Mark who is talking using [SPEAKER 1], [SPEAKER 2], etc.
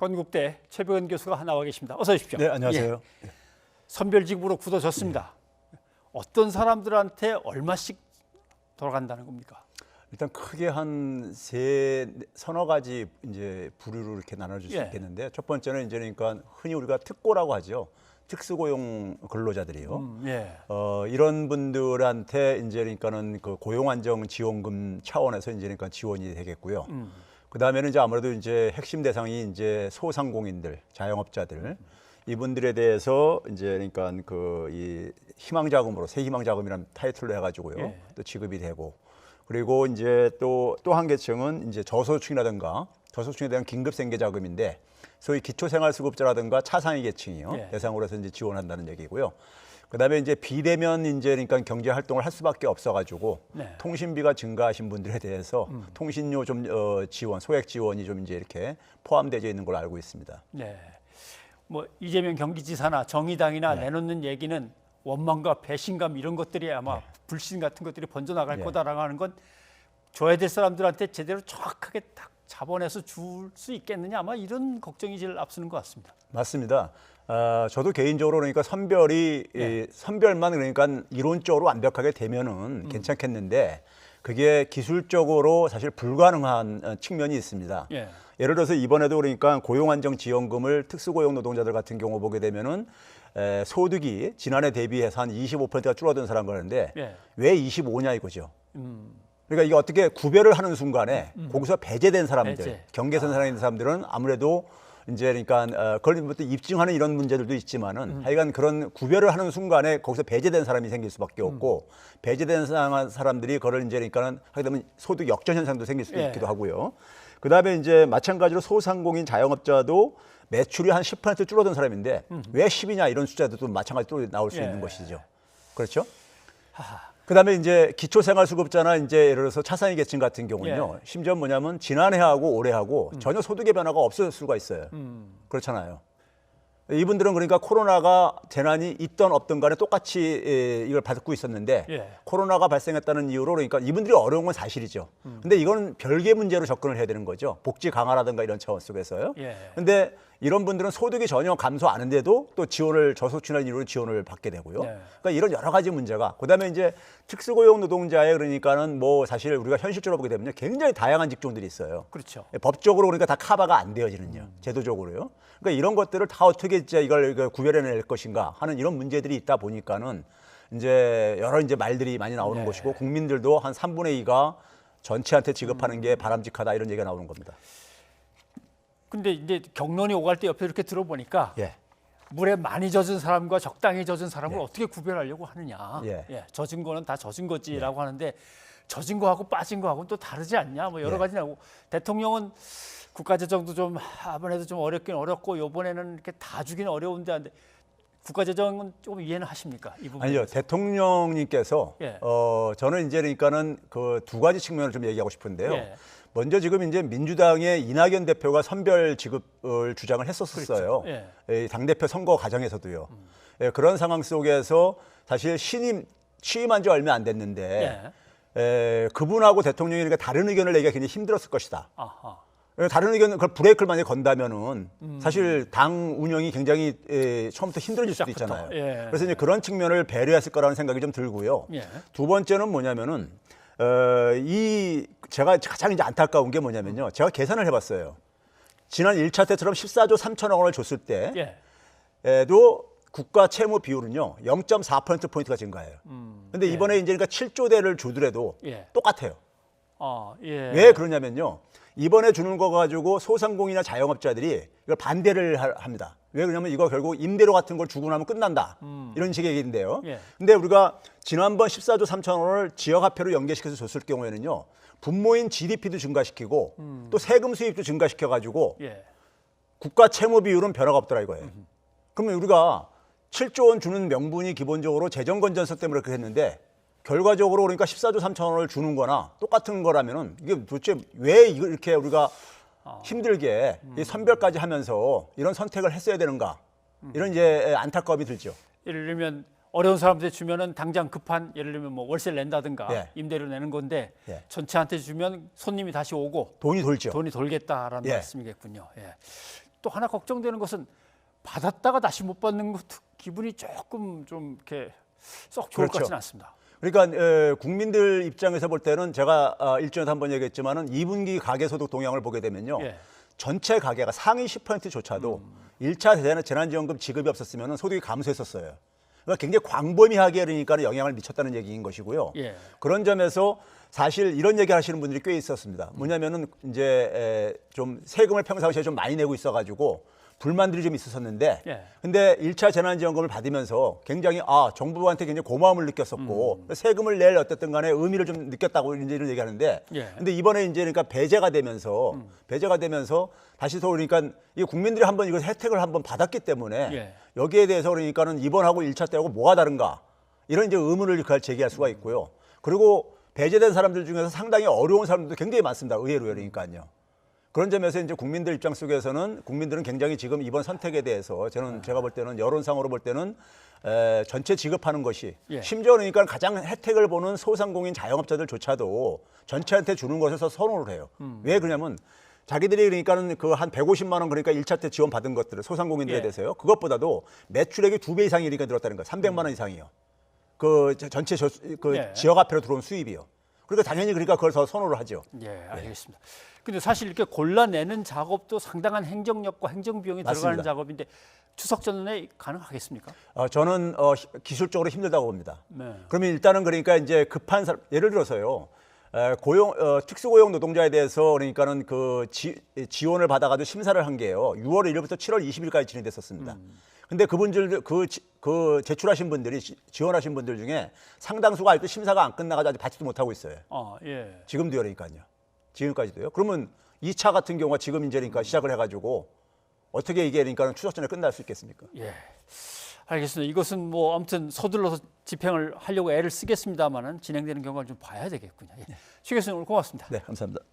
[SPEAKER 1] 건국대 최백은 교수가 나와 계십니다. 어서 오십시오.
[SPEAKER 2] 네, 안녕하세요.
[SPEAKER 1] 예. 선별지급으로 굳어졌습니다. 어떤 사람들한테 얼마씩 돌아간다는 겁니까?
[SPEAKER 2] 일단 크게 한 서너 가지 이제 부류로 이렇게 나눠줄 수
[SPEAKER 1] 예.
[SPEAKER 2] 있겠는데, 첫 번째는 이제 그러니까 흔히 우리가 특고라고 하죠. 특수고용 근로자들이요.
[SPEAKER 1] 예.
[SPEAKER 2] 이런 분들한테 이제 그러니까는 그 고용안정지원금 차원에서 이제 그러니까 지원이 되겠고요. 그 다음에는 이제 아무래도 이제 핵심 대상이 이제 소상공인들, 자영업자들, 이분들에 대해서 이제 그러니까 그 이 희망자금으로 새 희망자금이라는 타이틀로 해가지고요.
[SPEAKER 1] 예.
[SPEAKER 2] 또 지급이 되고, 그리고 이제 또 한 계층은 이제 저소득층이라든가 저소득층에 대한 긴급생계자금인데, 소위 기초생활수급자라든가 차상위 계층이요.
[SPEAKER 1] 예.
[SPEAKER 2] 대상으로 해서 이제 지원한다는 얘기고요. 그다음에 이제 비대면 이제 그러니까 경제 활동을 할 수밖에 없어가지고
[SPEAKER 1] 네.
[SPEAKER 2] 통신비가 증가하신 분들에 대해서 통신료 좀 지원, 소액 지원이 좀 이제 이렇게 포함되어 있는 걸로 알고 있습니다.
[SPEAKER 1] 네. 뭐 이재명 경기지사나 정의당이나 내놓는 얘기는 원망과 배신감 이런 것들이 아마 불신 같은 것들이 번져 나갈 거다라고 하는 건 줘야 될 사람들한테 제대로 정확하게 딱 잡아내서 줄 수 있겠느냐, 아마 이런 걱정이 제일 앞서는 것 같습니다.
[SPEAKER 2] 맞습니다. 저도 개인적으로 그러니까 선별만 그러니까 이론적으로 완벽하게 되면은 괜찮겠는데, 그게 기술적으로 사실 불가능한 측면이 있습니다.
[SPEAKER 1] 예.
[SPEAKER 2] 예를 들어서 이번에도 그러니까 고용안정지원금을 특수고용 노동자들 같은 경우 보게 되면은 소득이 지난해 대비해서 한 25%가 줄어든 사람 그러는데
[SPEAKER 1] 예.
[SPEAKER 2] 왜 25냐 이거죠. 그러니까 이게 어떻게 구별을 하는 순간에 거기서 배제된 사람들,
[SPEAKER 1] 배제.
[SPEAKER 2] 경계선 상에 있는 사람들은 아무래도 이제 그러니까 그걸 뭐 입증하는 이런 문제들도 있지만은 하여간 그런 구별을 하는 순간에 거기서 배제된 사람이 생길 수밖에 없고, 배제된 사람들이 그걸 이제 그러니까는 하게 되면 소득 역전 현상도 생길 수도
[SPEAKER 1] 예.
[SPEAKER 2] 있기도 하고요. 그다음에 이제 마찬가지로 소상공인 자영업자도 매출이 한 10% 줄어든 사람인데 왜 10이냐 이런 숫자도 또 마찬가지로 또 나올 수
[SPEAKER 1] 예.
[SPEAKER 2] 있는 것이죠. 그렇죠? 그다음에 이제 기초생활수급자나 이제 예를 들어서 차상위 계층 같은 경우는요. 심지어 뭐냐면 지난해하고 올해하고 전혀 소득의 변화가 없을 수가 있어요. 그렇잖아요. 이분들은 그러니까 코로나가 재난이 있던 없던 간에 똑같이 이걸 받고 있었는데,
[SPEAKER 1] 예.
[SPEAKER 2] 코로나가 발생했다는 이유로 그러니까 이분들이 어려운 건 사실이죠. 근데 이건 별개 문제로 접근을 해야 되는 거죠. 복지 강화라든가 이런 차원 속에서요.
[SPEAKER 1] 예.
[SPEAKER 2] 근데 이런 분들은 소득이 전혀 감소 안 하는데도 또 지원을 저소득층이라는 이유로 지원을 받게 되고요.
[SPEAKER 1] 네.
[SPEAKER 2] 그러니까 이런 여러 가지 문제가, 그다음에 이제 특수고용 노동자의 그러니까는 뭐 사실 우리가 현실적으로 보게 되면요, 굉장히 다양한 직종들이 있어요.
[SPEAKER 1] 그렇죠.
[SPEAKER 2] 법적으로 그러니까 다 카바가 안 되어지는요, 제도적으로요. 그러니까 이런 것들을 다 어떻게 진짜 이걸 구별해낼 것인가 하는 이런 문제들이 있다 보니까는 이제 여러 이제 말들이 많이 나오는
[SPEAKER 1] 네.
[SPEAKER 2] 것이고, 국민들도 한 3분의 2가 전체한테 지급하는 게 바람직하다 이런 얘기가 나오는 겁니다.
[SPEAKER 1] 근데 이제 경론이 오갈 때 옆에 이렇게 들어보니까
[SPEAKER 2] 예.
[SPEAKER 1] 물에 많이 젖은 사람과 적당히 젖은 사람을 어떻게 구별하려고 하느냐.
[SPEAKER 2] 예.
[SPEAKER 1] 젖은 거는 다 젖은 거지라고 하는데, 젖은 거하고 빠진 거하고는 또 다르지 않냐. 뭐 여러 가지 나오고, 대통령은 국가재정도 좀 아무래도 좀 어렵긴 어렵고 이번에는 이렇게 다 주기는 어려운데, 한데 국가재정은 조금 이해는 하십니까? 이 부분에
[SPEAKER 2] 아니요,
[SPEAKER 1] 대해서?
[SPEAKER 2] 대통령님께서
[SPEAKER 1] 예.
[SPEAKER 2] 저는 이제 그러니까는 그 두 가지 측면을 좀 얘기하고 싶은데요.
[SPEAKER 1] 예.
[SPEAKER 2] 먼저 지금 이제 민주당의 이낙연 대표가 선별 지급을 주장을 했었어요.
[SPEAKER 1] 그렇죠.
[SPEAKER 2] 예, 당대표 선거 과정에서도요. 예, 그런 상황 속에서 사실 취임한 지 얼마 안 됐는데 그분하고 대통령이 그러니까 다른 의견을 내기가 굉장히 힘들었을 것이다.
[SPEAKER 1] 아하.
[SPEAKER 2] 다른 의견, 그걸 브레이크를 만약에 건다면은 사실 당 운영이 굉장히 처음부터 힘들어질 수도
[SPEAKER 1] 시작부터.
[SPEAKER 2] 있잖아요.
[SPEAKER 1] 예.
[SPEAKER 2] 그래서 이제 그런 측면을 배려했을 거라는 생각이 좀 들고요.
[SPEAKER 1] 예.
[SPEAKER 2] 두 번째는 뭐냐면은 제가 가장 이제 안타까운 게 뭐냐면요. 제가 계산을 해봤어요. 지난 1차 때처럼 14조 3천억 원을 줬을
[SPEAKER 1] 예.
[SPEAKER 2] 때도 국가 채무 비율은요 0.4%포인트가 증가해요. 근데 이번에 이제 그러니까 7조 대를 주더라도
[SPEAKER 1] 예.
[SPEAKER 2] 똑같아요.
[SPEAKER 1] 예.
[SPEAKER 2] 왜 그러냐면요. 이번에 주는 거 가지고 소상공인이나 자영업자들이 이걸 반대를 합니다. 왜 그러냐면 이거 결국 임대료 같은 걸 주고 나면 끝난다. 이런 식의 얘기인데요.
[SPEAKER 1] 예.
[SPEAKER 2] 근데 우리가 지난번 14조 3천억 원을 지역화폐로 연계시켜서 줬을 경우에는요. 분모인 GDP도 증가시키고 또 세금 수입도 증가시켜가지고
[SPEAKER 1] 예.
[SPEAKER 2] 국가 채무 비율은 변화가 없더라 이거예요. 그러면 우리가 7조 원 주는 명분이 기본적으로 재정 건전성 때문에 그렇게 했는데, 결과적으로 그러니까 14조 3천억 원을 주는 거나 똑같은 거라면은 이게 도대체 왜 이렇게 우리가 힘들게 이 선별까지 하면서 이런 선택을 했어야 되는가, 이런 이제 안타까움이 들죠.
[SPEAKER 1] 예를 들면 어려운 사람한테 주면은 당장 급한, 예를 들면 뭐 월세를 낸다든가
[SPEAKER 2] 예.
[SPEAKER 1] 임대료 내는 건데
[SPEAKER 2] 예.
[SPEAKER 1] 전체한테 주면 손님이 다시 오고
[SPEAKER 2] 돈이 돌죠.
[SPEAKER 1] 돈이 돌겠다라는
[SPEAKER 2] 예.
[SPEAKER 1] 말씀이겠군요. 예. 또 하나 걱정되는 것은 받았다가 다시 못 받는 것도 기분이 조금 좀 이렇게 썩 좋을 것
[SPEAKER 2] 그렇죠.
[SPEAKER 1] 같지는 않습니다.
[SPEAKER 2] 그러니까 국민들 입장에서 볼 때는 제가 일전에 한번 얘기했지만은 2분기 가계소득 동향을 보게 되면요.
[SPEAKER 1] 예.
[SPEAKER 2] 전체 가계가 상위 10%조차도 1차 재난지원금 지급이 없었으면 소득이 감소했었어요. 그러니까 굉장히 광범위하게 그러니까 영향을 미쳤다는 얘기인 것이고요.
[SPEAKER 1] 예.
[SPEAKER 2] 그런 점에서 사실 이런 얘기 하시는 분들이 꽤 있었습니다. 뭐냐면은 이제 좀 세금을 평상시에 좀 많이 내고 있어가지고 불만들이 좀 있었었는데
[SPEAKER 1] 예.
[SPEAKER 2] 근데 1차 재난지원금을 받으면서 굉장히 정부한테 굉장히 고마움을 느꼈었고 세금을 낼 어쨌든 간에 의미를 좀 느꼈다고 이제 이런 얘기하는데
[SPEAKER 1] 예.
[SPEAKER 2] 근데 이번에 이제 그러니까 배제가 되면서 다시 또 그러니까 이 국민들이 한번 이거 혜택을 한번 받았기 때문에
[SPEAKER 1] 예.
[SPEAKER 2] 여기에 대해서 그러니까는 이번하고 1차 때하고 뭐가 다른가 이런 이제 의문을 제기할 수가 있고요. 그리고 배제된 사람들 중에서 상당히 어려운 사람들도 굉장히 많습니다. 의외로 그러니까요. 그런 점에서 이제 국민들 입장 속에서는 국민들은 굉장히 지금 이번 선택에 대해서 제가 볼 때는 여론상으로 볼 때는 전체 지급하는 것이
[SPEAKER 1] 예.
[SPEAKER 2] 심지어 그러니까 가장 혜택을 보는 소상공인 자영업자들조차도 전체한테 주는 것에서 선호를 해요. 왜 그러냐면 자기들이 그러니까는 그 한 150만 원 그러니까 1차 때 지원 받은 것들을 소상공인들에
[SPEAKER 1] 예.
[SPEAKER 2] 대해서요. 그것보다도 매출액이 2배 이상이 그러니까 늘었다는 거예요. 300만 원 이상이요. 그 전체
[SPEAKER 1] 예.
[SPEAKER 2] 지역 화폐로 들어온 수입이요. 그러니까 당연히 그러니까 그걸 더 선호를 하죠.
[SPEAKER 1] 예, 알겠습니다. 근데 사실 이렇게 골라내는 작업도 상당한 행정력과 행정 비용이 들어가는
[SPEAKER 2] 맞습니다.
[SPEAKER 1] 작업인데 추석 전에 가능하겠습니까?
[SPEAKER 2] 저는 기술적으로 힘들다고 봅니다.
[SPEAKER 1] 네.
[SPEAKER 2] 그러면 일단은 그러니까 이제 급한 사람, 예를 들어서요. 특수고용 노동자에 대해서 그러니까는 그 지원을 받아가지고 심사를 한 게요. 6월 1일부터 7월 20일까지 진행됐었습니다. 근데 그분들 그 제출하신 분들이 지원하신 분들 중에 상당수가 아직도 심사가 안 끝나가지고 아직 받지도 못하고 있어요.
[SPEAKER 1] 예.
[SPEAKER 2] 지금도요, 그러니까요. 지금까지도요. 그러면 2차 같은 경우가 지금 이제 그러니까 시작을 해가지고 어떻게 이게 그러니까 추석 전에 끝날 수 있겠습니까?
[SPEAKER 1] 예. 알겠습니다. 이것은 뭐 아무튼 서둘러서 집행을 하려고 애를 쓰겠습니다만은 진행되는 경과를 좀 봐야 되겠군요. 예. 최 교수님 오늘 고맙습니다.
[SPEAKER 2] 네, 감사합니다.